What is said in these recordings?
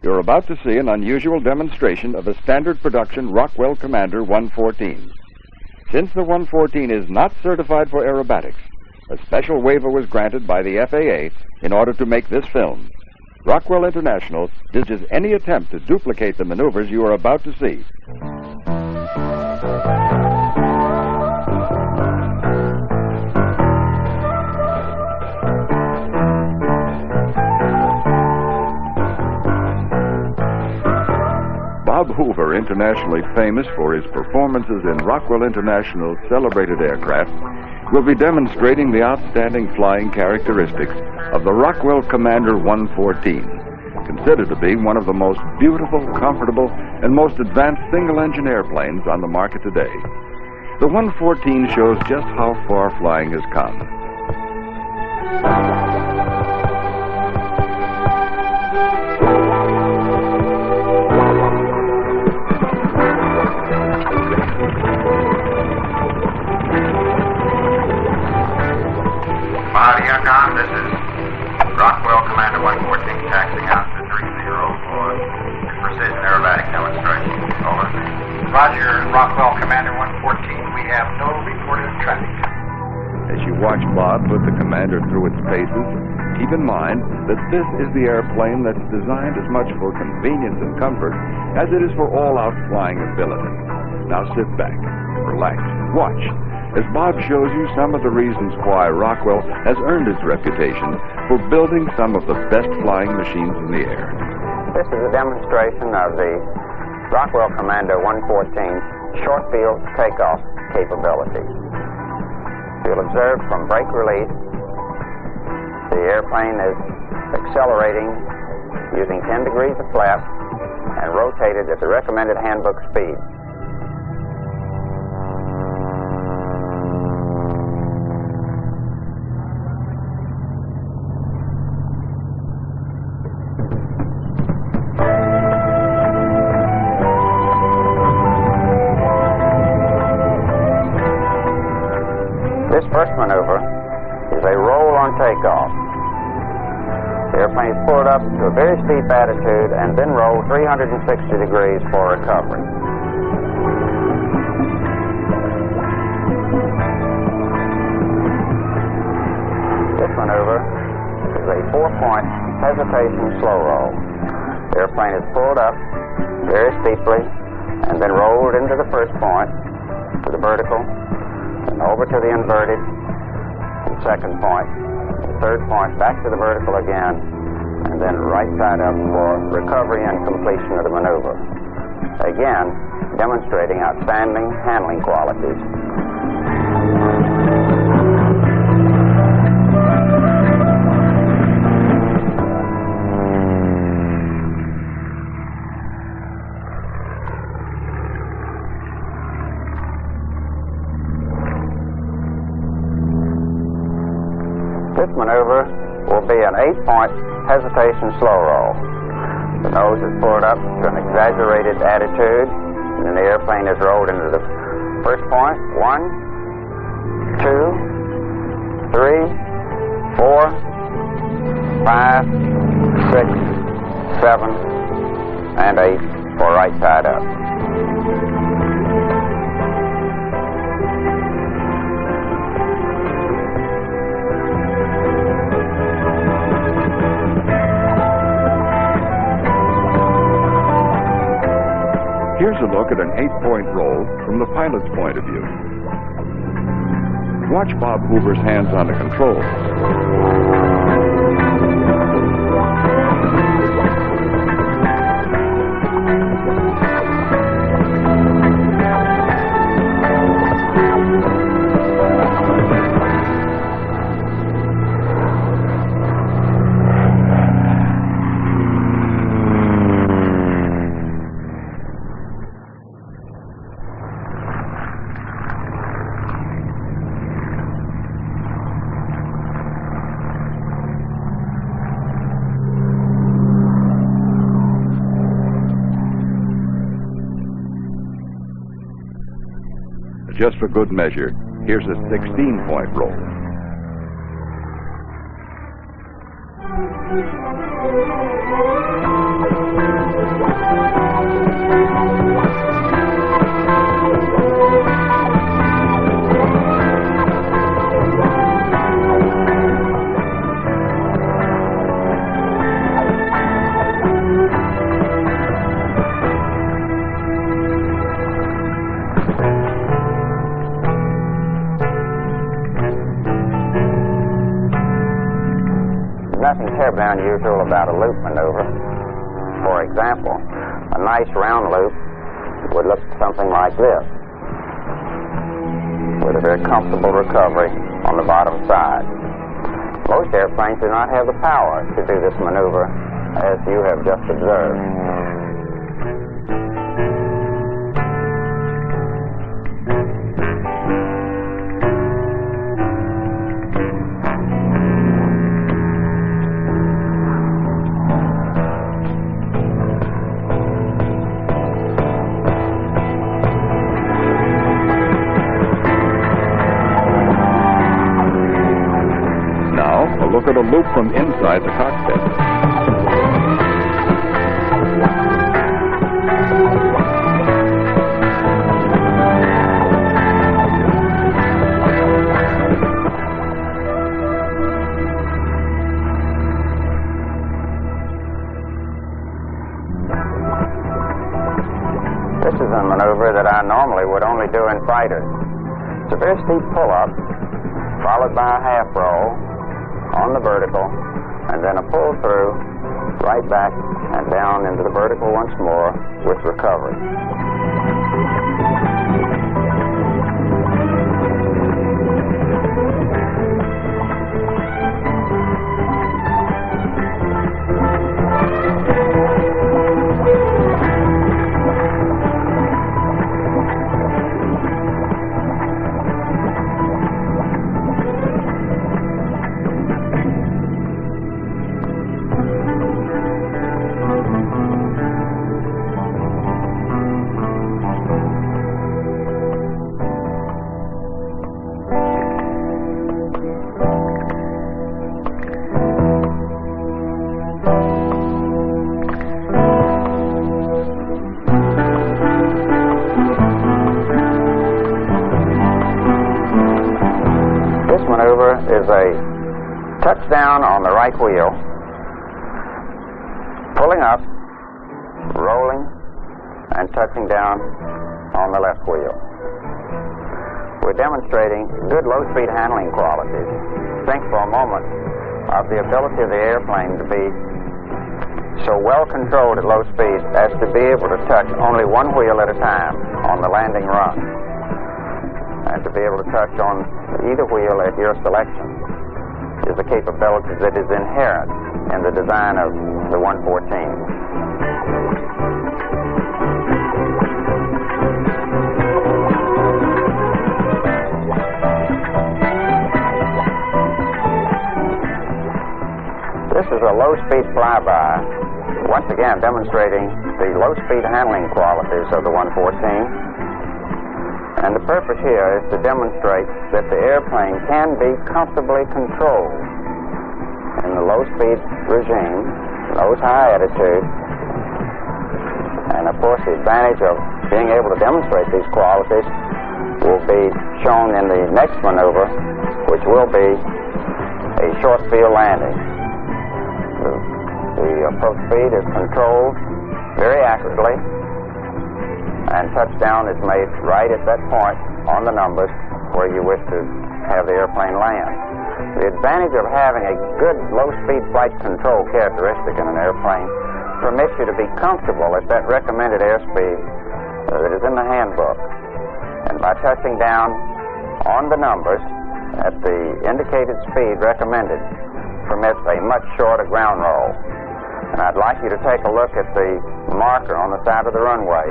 You're about to see an unusual demonstration of a standard production Rockwell Commander 114. Since the 114 is not certified for aerobatics, a special waiver was granted by the FAA in order to make this film. Rockwell International disses any attempt to duplicate the maneuvers you are about to see. Bob Hoover, internationally famous for his performances in Rockwell International's celebrated aircraft, will be demonstrating the outstanding flying characteristics of the Rockwell Commander 114, considered to be one of the most beautiful, comfortable, and most advanced single-engine airplanes on the market today. The 114 shows just how far flying has come. This is Rockwell Commander 114 taxiing out to 30 for precision aerobatic demonstration. Over. Roger, Rockwell Commander 114. We have no reported traffic. As you watch Bob put the Commander through its paces, keep in mind that this is the airplane that's designed as much for convenience and comfort as it is for all-out flying ability. Now sit back, relax, watch, as Bob shows you some of the reasons why Rockwell has earned its reputation for building some of the best flying machines in the air. This is a demonstration of the Rockwell Commander 114 short field takeoff capability. You'll observe from brake release, the airplane is accelerating using 10 degrees of flap and rotated at the recommended handbook speed. This first maneuver is a roll on takeoff. The airplane is pulled up to a very steep attitude and then rolled 360 degrees for recovery. This maneuver is a 4-point hesitation slow roll. The airplane is pulled up very steeply and then rolled into the first point, to the vertical, and over to the inverted, and second point, third point, back to the vertical again, and then right side up for recovery and completion of the maneuver. Again, demonstrating outstanding handling qualities. This maneuver will be an 8-point hesitation slow roll. The nose is pulled up to an exaggerated attitude, and then the airplane is rolled into the first point. 1, 2, 3, 4, 5, 6, 7, and 8 for right side up. Here's a look at an 8-point roll from the pilot's point of view. Watch Bob Hoover's hands on the controls. Just for good measure, here's a 16-point roll. unusual about a loop maneuver. For example, a nice round loop would look something like this, with a very comfortable recovery on the bottom side. Most airplanes do not have the power to do this maneuver as you have just observed. Look at a loop from inside the cockpit. This is a maneuver that I normally would only do in fighters. It's a very steep pull-up, followed by a half roll on the vertical, and then a pull through right back and down into the vertical once more with recovery. Is a touchdown on the right wheel, pulling up, rolling, and touching down on the left wheel. We're demonstrating good low-speed handling qualities. Think for a moment of the ability of the airplane to be so well controlled at low speed as to be able to touch only one wheel at a time on the landing run, and to be able to touch on either wheel at your selection is a capability that is inherent in the design of the 114. This is a low-speed flyby, once again demonstrating the low-speed handling qualities of the 114. And the purpose here is to demonstrate that the airplane can be comfortably controlled in the low-speed regime, nose high attitude. And of course, the advantage of being able to demonstrate these qualities will be shown in the next maneuver, which will be a short field landing. The approach speed is controlled very accurately, and touchdown is made right at that point on the numbers where you wish to have the airplane land. The advantage of having a good low-speed flight control characteristic in an airplane permits you to be comfortable at that recommended airspeed that is in the handbook. And by touching down on the numbers at the indicated speed recommended permits a much shorter ground roll. And I'd like you to take a look at the marker on the side of the runway,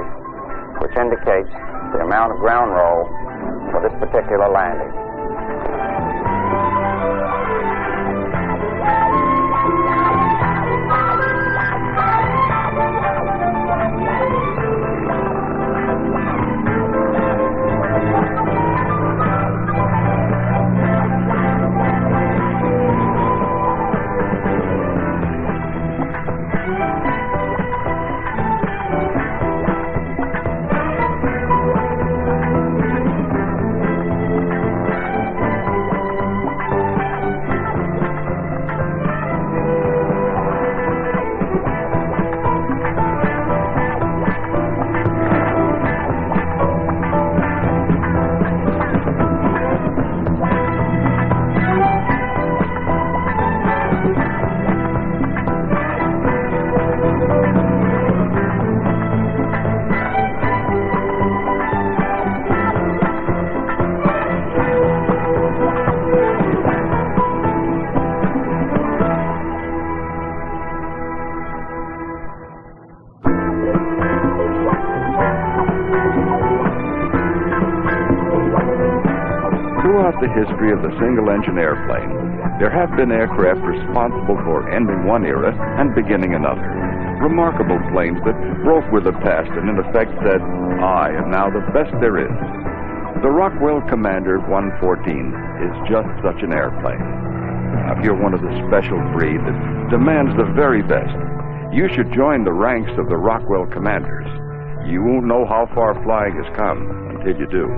which indicates the amount of ground roll for this particular landing. Throughout the history of the single-engine airplane, there have been aircraft responsible for ending one era and beginning another. Remarkable planes that broke with the past and in effect said, I am now the best there is. The Rockwell Commander 114 is just such an airplane. Now, if you're one of the special breed that demands the very best, you should join the ranks of the Rockwell Commanders. You won't know how far flying has come until you do.